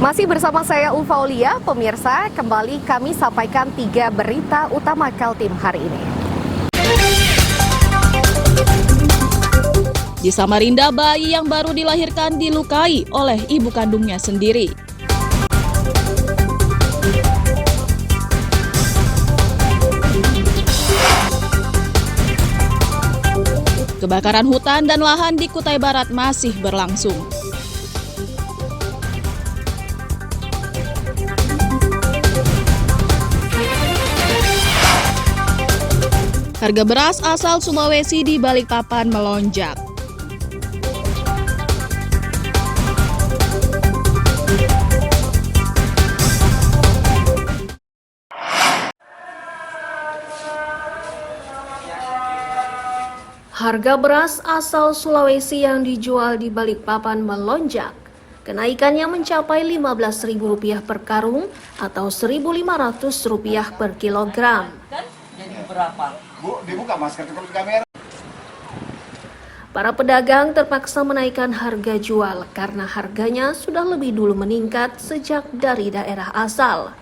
Masih bersama saya Ulfa Aulia, pemirsa, kembali kami sampaikan 3 berita utama Kaltim hari ini. Di Samarinda, bayi yang baru dilahirkan dilukai oleh ibu kandungnya sendiri. Kebakaran hutan dan lahan di Kutai Barat masih berlangsung. Harga beras asal Sulawesi di Balikpapan melonjak. Harga beras asal Sulawesi yang dijual di Balikpapan melonjak. Kenaikannya mencapai Rp15.000 per karung atau Rp1.500 per kilogram. Jadi berapa? Bu, dibuka masker di kamera. Para pedagang terpaksa menaikkan harga jual karena harganya sudah lebih dulu meningkat sejak dari daerah asal.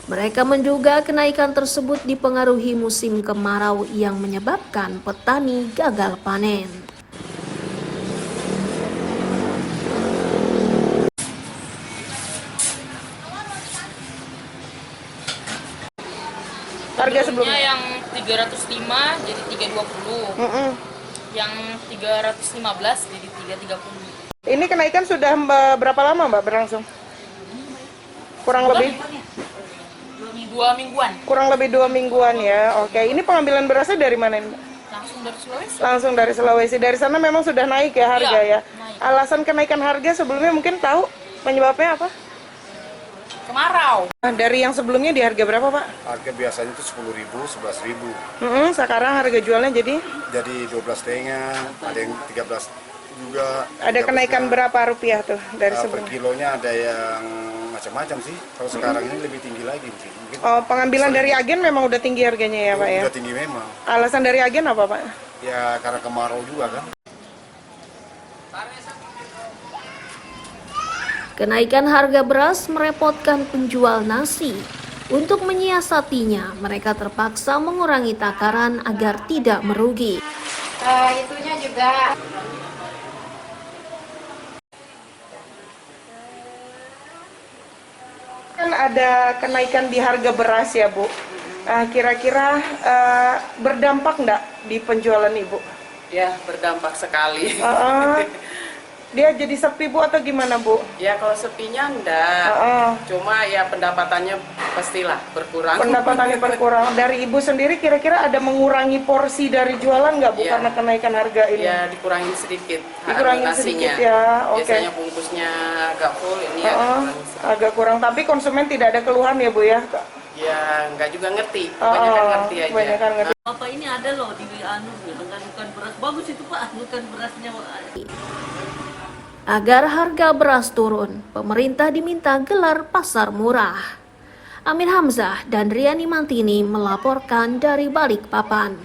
Mereka menduga kenaikan tersebut dipengaruhi musim kemarau yang menyebabkan petani gagal panen. Harga sebelumnya yang 305 jadi 320. Yang 315 jadi 330. ini kenaikan sudah berapa lama Mbak berlangsung? Kurang lebih 2 mingguan. Kurang lebih 2 mingguan ya. Oke, ini pengambilan berasnya dari mana Mbak? Langsung dari Sulawesi. Langsung dari Sulawesi. Dari sana memang sudah naik ya harga ya. Naik. Alasan kenaikan harga sebelumnya mungkin tahu penyebabnya apa? Kemarau. Nah, dari yang sebelumnya di harga berapa Pak? Harga biasanya itu 10.000, 11.000. Sekarang harga jualnya jadi 12,5, ada yang 13 juga. ada kenaikan berapa rupiah tuh dari Per sebelumnya? kilonya ada yang macam-macam sih. Kalau sekarang ini lebih tinggi lagi mungkin. Oh, pengambilan dari agen memang udah tinggi harganya ya Pak ya? Udah tinggi memang. Alasan dari agen apa Pak? Ya karena kemarau juga kan. Kenaikan harga beras merepotkan penjual nasi. Untuk menyiasatinya, mereka terpaksa mengurangi takaran agar tidak merugi. Itunya juga Kan ada kenaikan di harga beras ya Bu. Kira-kira berdampak enggak di penjualan Ibu? Ya, berdampak sekali. Dia jadi sepi Bu atau gimana Bu? Ya, kalau sepinya enggak. Cuma ya pendapatannya pastilah berkurang. Pendapatannya berkurang. Dari Ibu sendiri kira-kira ada mengurangi porsi dari jualan nggak Bu Ya. karena kenaikan harga ini? Ya, dikurangin sedikit. Dikurangin nasinya. sedikit ya, oke. Biasanya bungkusnya agak full, ini ya dikurangi sedikit. Agak kurang, tapi konsumen tidak ada keluhan ya Bu ya? Ya, enggak juga ngerti. Kebanyakan ngerti aja. Kebanyakan ngerti. Bapak ini ada loh di bukan beras bagus itu Pak, bukan berasnya. Agar harga beras turun, pemerintah diminta gelar pasar murah. Amin Hamzah dan Riani Mantini melaporkan dari Balikpapan.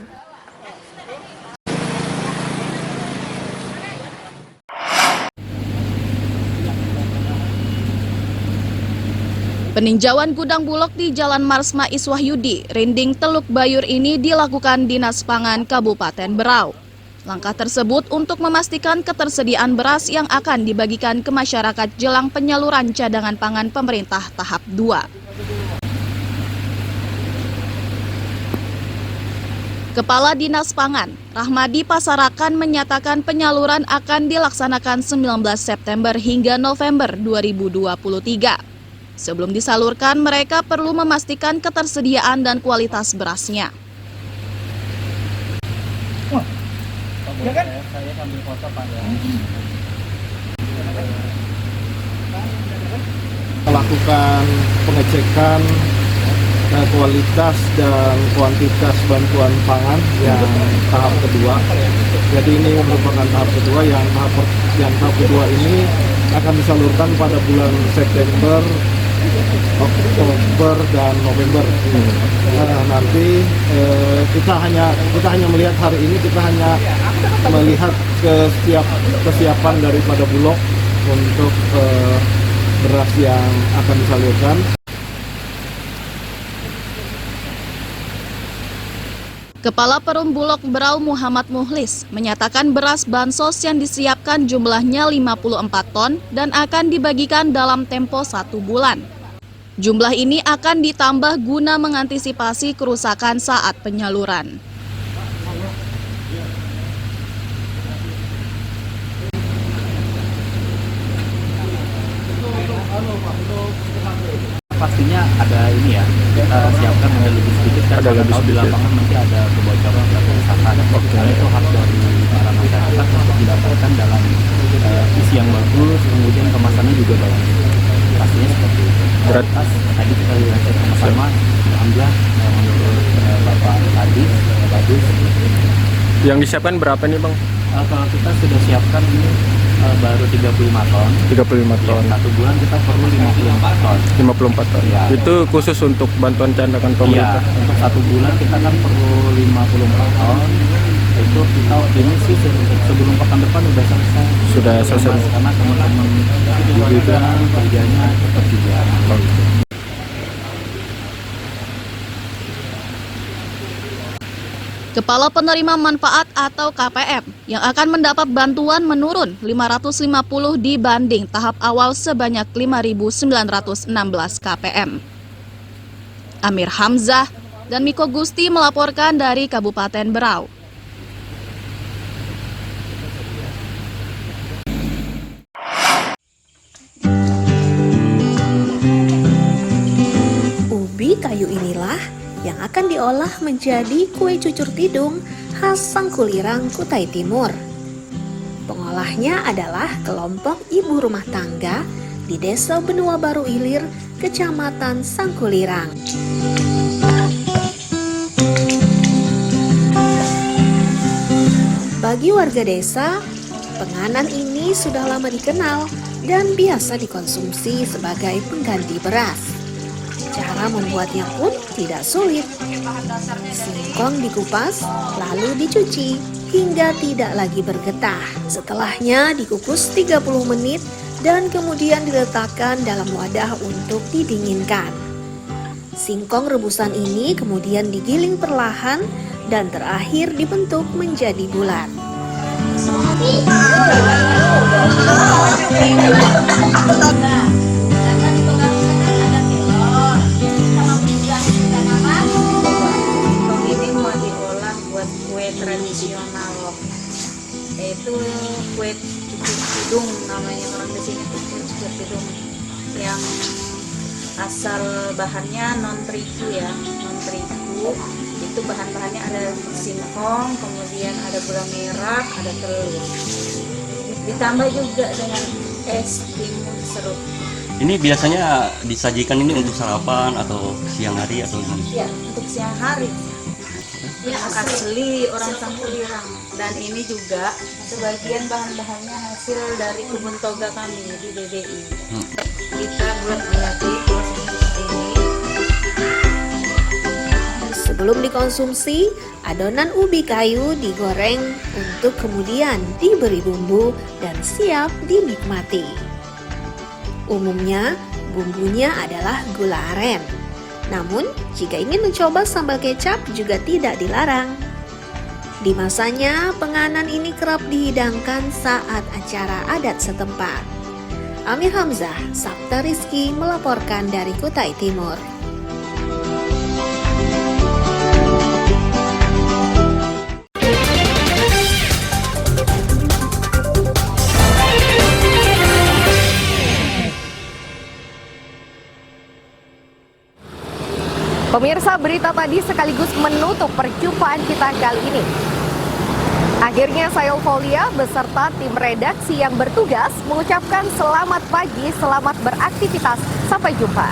Peninjauan gudang Bulog di Jalan Marsma Iswahyudi, Rinding Teluk Bayur ini dilakukan Dinas Pangan Kabupaten Berau. Langkah tersebut untuk memastikan ketersediaan beras yang akan dibagikan ke masyarakat jelang penyaluran cadangan pangan pemerintah tahap 2. Kepala Dinas Pangan, Rahmadi Pasarakan menyatakan penyaluran akan dilaksanakan 19 September hingga November 2023. Sebelum disalurkan, mereka perlu memastikan ketersediaan dan kualitas berasnya. Ya kan? Saya ambil foto Pak ya. Melakukan pengecekan kualitas dan kuantitas bantuan pangan yang tahap kedua. Jadi ini merupakan tahap kedua yang tahap kedua ini akan disalurkan pada bulan September, Oktober dan November. Nanti kita hanya melihat hari ini, kita hanya melihat kesiapan daripada Bulog untuk beras yang akan disalurkan. Kepala Perum Bulog Berau Muhammad Muhlis menyatakan beras bansos yang disiapkan jumlahnya 54 ton dan akan dibagikan dalam tempo 1 bulan. Jumlah ini akan ditambah guna mengantisipasi kerusakan saat penyaluran. Pastinya ada ini ya, kita siapkan lebih sedikit karena tahu di lapangan nanti ada kebocoran atau kerusakan. Karena itu hak dari para masyarakat untuk didapatkan dalam isi yang bagus, kemudian kemasannya juga bagus. Pastinya seperti itu. Beras tadi kita lihat sama-sama, alhamdulillah menurut Bapak tadi bagus. Yang disiapkan berapa nih Bang? Kalau kita sudah siapkan ini baru 35 ton. 35 ton. Ya, 1 bulan kita perlu 54 ton. 54 ton. Ya. Itu khusus untuk bantuan cadangan pemerintah. Ya, untuk 1 bulan kita kan perlu 54 ton. Itu kita ini sih sebelum pekan depan udah selesai. Sudah selesai. Karena teman-teman juga kerjanya cepat juga. Kepala Penerima Manfaat atau KPM yang akan mendapat bantuan menurun 550 dibanding tahap awal sebanyak 5.916 KPM. Amir Hamzah dan Miko Gusti melaporkan dari Kabupaten Berau. Ubi kayu inilah yang akan diolah menjadi kue cucur tidung khas Sangkulirang, Kutai Timur. Pengolahnya adalah kelompok ibu rumah tangga di Desa Benua Baru Ilir, Kecamatan Sangkulirang. Bagi warga desa, penganan ini sudah lama dikenal dan biasa dikonsumsi sebagai pengganti beras. Cara membuatnya pun tidak sulit. Singkong dikupas, lalu dicuci hingga tidak lagi bergetah. Setelahnya dikukus 30 menit dan kemudian diletakkan dalam wadah untuk didinginkan. Singkong rebusan ini kemudian digiling perlahan dan terakhir dibentuk menjadi bulat. Tradisional loh, yaitu kue cucur tidung, namanya orang di sini kue cucur tidung, yang asal bahannya non terigu ya, non terigu. Itu bahan-bahannya ada singkong, kemudian ada gula merah, ada telur, ditambah juga dengan es timun serut. Ini biasanya disajikan ini untuk sarapan atau siang hari atau gimana? Ya, untuk siang hari. Ya, asli orang Sangkulirang, dan ini juga sebagian bahan-bahannya hasil dari kebun toga kami di DDI. Kita buat melatih proses ini. Sebelum dikonsumsi, adonan ubi kayu digoreng untuk kemudian diberi bumbu dan siap dinikmati. Umumnya, bumbunya adalah gula aren. Namun, jika ingin mencoba sambal kecap juga tidak dilarang. Di masanya, penganan ini kerap dihidangkan saat acara adat setempat. Amir Hamzah, Sabta Rizky melaporkan dari Kutai Timur. Pemirsa, berita tadi sekaligus menutup perjumpaan kita kali ini. Akhirnya saya Eupholia beserta tim redaksi yang bertugas mengucapkan selamat pagi, selamat beraktivitas. Sampai jumpa.